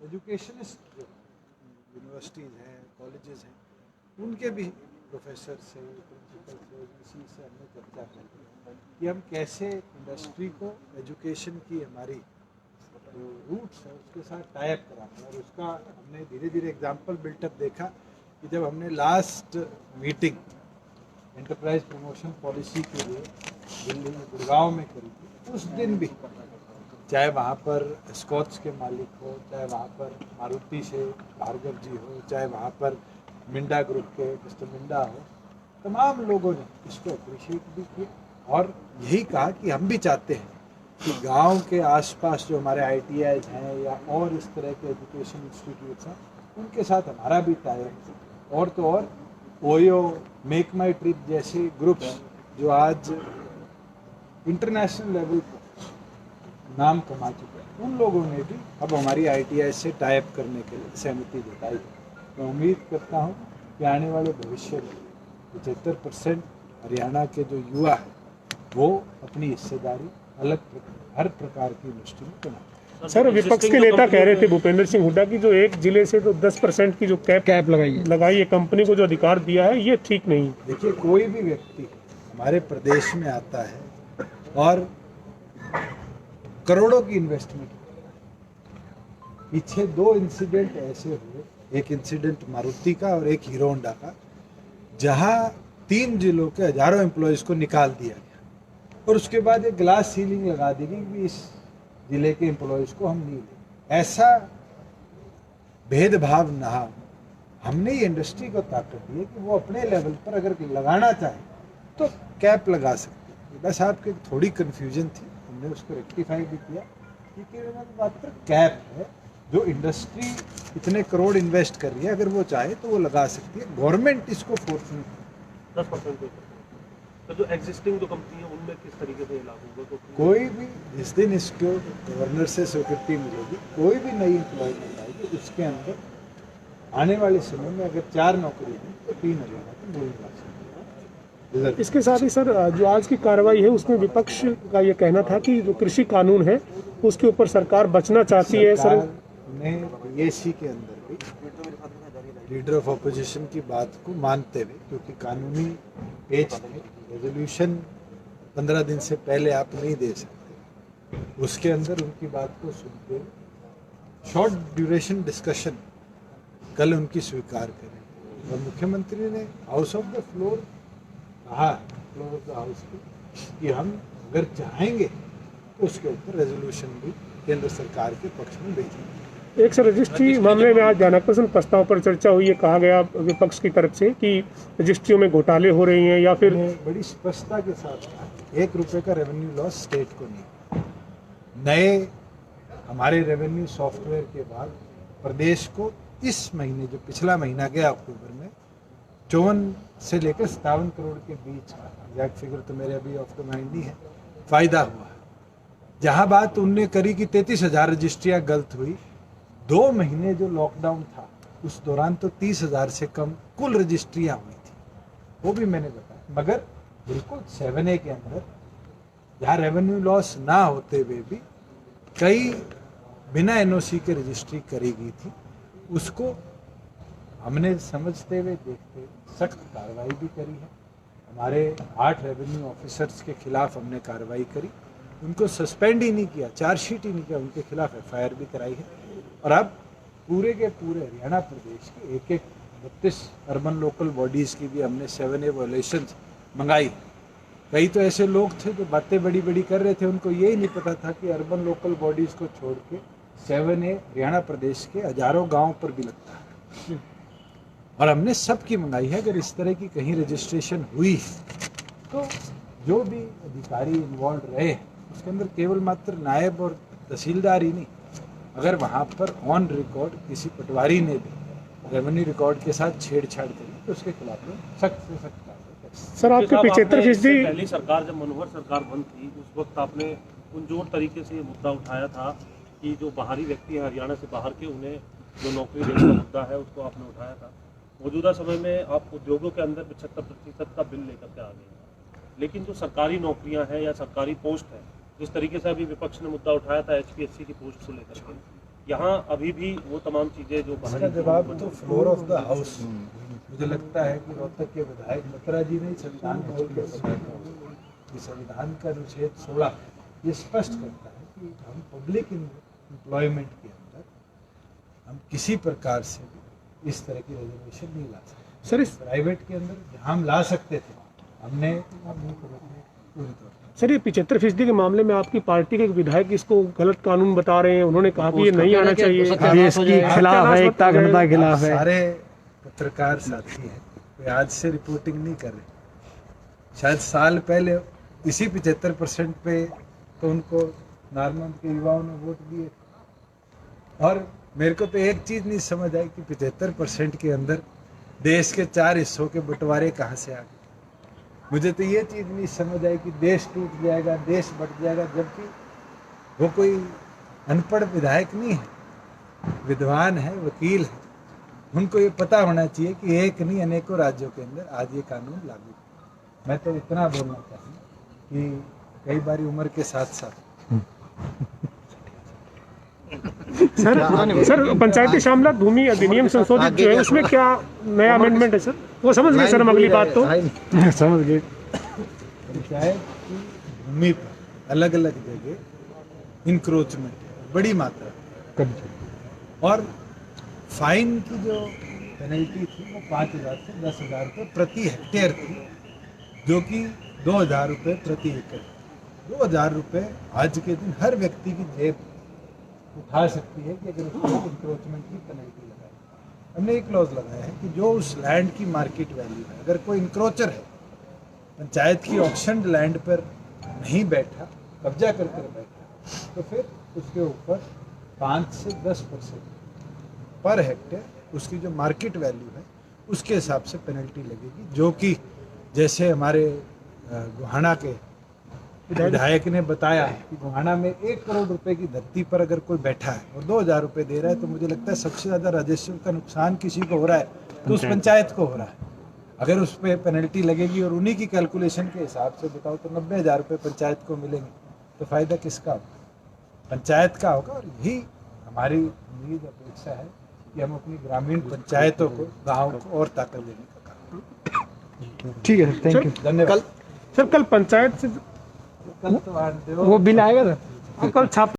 Educationist जो universities हैं, colleges हैं, उनके भी प्रोफेसर से, प्रिंसिपल से, इसी से हमने चर्चा की कि हम कैसे इंडस्ट्री को एजुकेशन की हमारी जो रूट्स है उसके साथ टाइप कराएं। और उसका हमने धीरे धीरे एग्जाम्पल बिल्टअप देखा कि जब हमने last meeting enterprise promotion policy के लिए दिल्ली में गुड़गांव में करी थी, उस दिन भी चाहे वहाँ पर स्कॉच के मालिक हो, चाहे वहाँ पर मारुति से भार्गव जी हो, चाहे वहाँ पर मिंडा ग्रुप के मिस्टर मिंडा हो, तमाम लोगों ने इसको अप्रिशिएट भी किया और यही कहा कि हम भी चाहते हैं कि गांव के आसपास जो हमारे ITIs हैं या और इस तरह के एजुकेशन इंस्टीट्यूट्स हैं, उनके साथ हमारा भी टाइप और तो और ओयो, मेक माई ट्रिप जैसे ग्रुप्स जो आज इंटरनेशनल लेवल पर नाम कमा चुके हैं, उन लोगों ने भी अब हमारी ITI से टाइप करने के लिए सहमति जताई है। मैं उम्मीद करता हूँ कि आने वाले भविष्य में 75% हरियाणा के जो युवा हैं वो अपनी हिस्सेदारी हर प्रकार की इंडस्ट्री में बनाए। सर, विपक्ष के नेता कह रहे थे भूपेंद्र सिंह हुड्डा की जो एक जिले से तो 10% की जो कैप लगाई है कंपनी को जो अधिकार दिया है, ये ठीक नहीं। देखिए, कोई भी व्यक्ति हमारे प्रदेश में आता है और करोड़ों की इन्वेस्टमेंट, पीछे 2 इंसिडेंट ऐसे हुए, एक इंसिडेंट मारुति का और एक हीरो होंडा का, जहां 3 जिलों के हजारों एम्प्लॉयज को निकाल दिया गया और उसके बाद एक ग्लास सीलिंग लगा दी गई कि इस जिले के एम्प्लॉयज को हम नहीं लें। ऐसा भेदभाव ना, हमने ये इंडस्ट्री को ताकत दी है कि वो अपने लेवल पर अगर लगाना चाहे तो कैप लगा सकते हैं। बस आपकी थोड़ी कन्फ्यूजन थी, हमने उसको रेक्टिफाई भी किया क्योंकि मात्र कैप है जो इंडस्ट्री इतने करोड़ इन्वेस्ट कर रही है, अगर वो चाहे तो वो लगा सकती है। गवर्नमेंट इसको फोर्स नहीं, 10% तो जो एग्जिस्टिंग जो कंपनी है उनमें किस तरीके से लागू होगा? तो कोई भी जिस दिन इसको गवर्नर से स्वीकृति मिलेगी, कोई भी नई एम्प्लॉयमेंट आएगी, उसके अंदर आने वाले समय में अगर 4 नौकरी है तो 3 हरियाणा के मूल निवासी। इसके साथ ही सर, जो आज की कार्रवाई है उसमें विपक्ष का ये कहना था कि जो कृषि कानून है उसके ऊपर सरकार बचना चाहती है। सर ने PAC के अंदर भी लीडर ऑफ ऑपोजिशन की बात को मानते हुए, क्योंकि कानूनी पेच में रेजोल्यूशन 15 दिन से पहले आप नहीं दे सकते, उसके अंदर उनकी बात को सुनते हुए शॉर्ट ड्यूरेशन डिस्कशन कल उनकी स्वीकार करें। और मुख्यमंत्री ने हाउस ऑफ द फ्लोर कहा, फ्लोर ऑफ द हाउस कि हम अगर चाहेंगे तो उसके ऊपर रेजोल्यूशन भी केंद्र सरकार के पक्ष में भेजेंगे। एक सर, रजिस्ट्री मामले में आज ध्यानाकर्षण प्रस्ताव पर चर्चा हुई है। कहा गया विपक्ष की तरफ से कि रजिस्ट्रियों में घोटाले हो रही हैं या फिर बड़ी स्पष्टता के साथ कहा, 1 रुपए का रेवेन्यू लॉस स्टेट को नहीं। नए हमारे रेवेन्यू सॉफ्टवेयर के बाद प्रदेश को इस महीने, जो पिछला महीना गया अक्टूबर में, 54 से लेकर 57 करोड़ के बीच का, एग्जैक्ट फिगर तो मेरे अभी ऑफ द माइंड नहीं है, फायदा हुआ। जहां बात उनने करी कि 33,000 रजिस्ट्रियां गलत हुई, 2 महीने जो लॉकडाउन था उस दौरान तो 30,000 से कम कुल रजिस्ट्रियां हुई थी, वो भी मैंने बताया। मगर बिल्कुल 7A के अंदर जहाँ रेवेन्यू लॉस ना होते हुए भी कई बिना NOC के रजिस्ट्री करी गई थी, उसको हमने समझते हुए देखते हुए सख्त कार्रवाई भी करी है। हमारे 8 रेवेन्यू ऑफिसर्स के खिलाफ हमने कार्रवाई करी, उनको सस्पेंड ही नहीं किया, चार्जशीट ही नहीं किया, उनके खिलाफ FIR भी कराई है। और अब पूरे के पूरे हरियाणा प्रदेश के एक 32 अर्बन लोकल बॉडीज़ की भी हमने 7A वायलेशंस मंगाई। कई तो ऐसे लोग थे जो बातें बड़ी बड़ी कर रहे थे, उनको यही नहीं पता था कि अर्बन लोकल बॉडीज़ को छोड़ के 7A हरियाणा प्रदेश के हजारों गाँव पर भी लगता है। और हमने सबकी मंगाई है। अगर इस तरह की कहीं रजिस्ट्रेशन हुई है तो जो भी अधिकारी इन्वॉल्व रहे उसके अंदर केवल मात्र नायब और तहसीलदार ही नहीं, अगर वहाँ पर ऑन रिकॉर्ड किसी पटवारी ने भी रेवेन्यू रिकॉर्ड के साथ छेड़छाड़ करी तो उसके खिलाफ में सख्त से सख्त कार्रवाई करें। सर, आपके 75% पहली सरकार जब मनोहर सरकार बंद थी उस वक्त आपने पुरजोर तरीके से ये मुद्दा उठाया था कि जो बाहरी व्यक्ति हैं हरियाणा से बाहर के, उन्हें जो नौकरी देने का मुद्दा है उसको आपने उठाया था। मौजूदा समय में आप उद्योगों के अंदर 75% का बिल लेकर के आ गए हैं, लेकिन जो सरकारी नौकरियां हैं या सरकारी पोस्ट है, जिस तरीके से अभी विपक्ष ने मुद्दा उठाया था HPSC की पोस्ट को लेकर के, यहाँ अभी भी वो तमाम चीजें जो इसका बाहरी जवाब तो फ्लोर ऑफ द हाउस। मुझे लगता है कि रोहतक के विधायक बत्रा जी ने संविधान बोल के कि संविधान का अनुच्छेद 16 ये स्पष्ट करता है कि हम पब्लिक एम्प्लॉयमेंट के अंदर हम किसी प्रकार से भी इस तरह की रिजर्वेशन नहीं ला सकते। सर इस प्राइवेट के अंदर जहाँ हम ला सकते थे हमने पूरी तौर पर। सर ये 75% के मामले में आपकी पार्टी के एक विधायक इसको गलत कानून बता रहे हैं, उन्होंने कहा कि ये नहीं आना चाहिए, देश की खिलाफ है, एकता अखंडता के खिलाफ है। सारे पत्रकार साथी हैं, वे आज से रिपोर्टिंग नहीं कर रहे। शायद साल पहले इसी 75% पे तो उनको नारनौंद के युवाओं ने वोट दिए। और मेरे को तो एक चीज़ नहीं समझ आई कि 75% के अंदर देश के 4 हिस्सों के बंटवारे कहाँ से आ गए। मुझे तो ये चीज़ नहीं समझ आई कि देश टूट जाएगा, देश बट जाएगा, जबकि वो कोई अनपढ़ विधायक नहीं है, विद्वान है, वकील है। उनको ये पता होना चाहिए कि एक नहीं अनेकों राज्यों के अंदर आज ये कानून लागू है। मैं तो इतना बोलना चाहूँ कि कई बार उम्र के साथ साथ सर पंचायती शामलात भूमि अधिनियम संशोधित जो है उसमें क्या नया अमेंडमेंट है सर? वो समझ गए सर हम अगली बात तो समझ गए। पंचायत की भूमि पर अलग अलग जगह इंक्रोचमेंट बड़ी मात्रा और फाइन की जो पेनल्टी थी वो 5,000 से 10,000 रुपये प्रति हेक्टेयर थी, जो कि 2,000 रुपये प्रति एकड़। 2,000 रुपये आज के दिन हर व्यक्ति की जेब उठा सकती है कि अगर उसको इंक्रोचमेंट की पेनल्टी लगाए। हमने एक क्लॉज लगाया है कि जो उस लैंड की मार्केट वैल्यू है, अगर कोई इंक्रोचर है, पंचायत की ऑक्शन लैंड पर नहीं बैठा, कब्जा कर बैठा, तो फिर उसके ऊपर 5 से 10% पर हेक्टेयर उसकी जो मार्केट वैल्यू है उसके हिसाब से पेनल्टी लगेगी, जो कि जैसे हमारे गोहाना के विधायक ने बताया कि गोहाना में 1 करोड़ रुपए की धरती पर अगर कोई बैठा है और 2,000 रुपये दे रहा है, तो मुझे लगता है सबसे ज़्यादा राजस्व का नुकसान किसी को हो रहा है तो उस पंचायत को हो रहा है। अगर उस पर पेनल्टी लगेगी और उन्हीं की कैलकुलेशन के हिसाब से बताओ तो 90,000 रुपये पंचायत को मिलेंगे, तो फ़ायदा किसका होगा? पंचायत का होगा। और यही हमारी उम्मीद अपेक्षा है कि हम अपनी ग्रामीण पंचायतों को, गाँव को और ताकत देने का काम। ठीक है, थैंक यू, धन्यवाद। सर कल पंचायत से कल तो वो बिल आएगा सर। कल छाप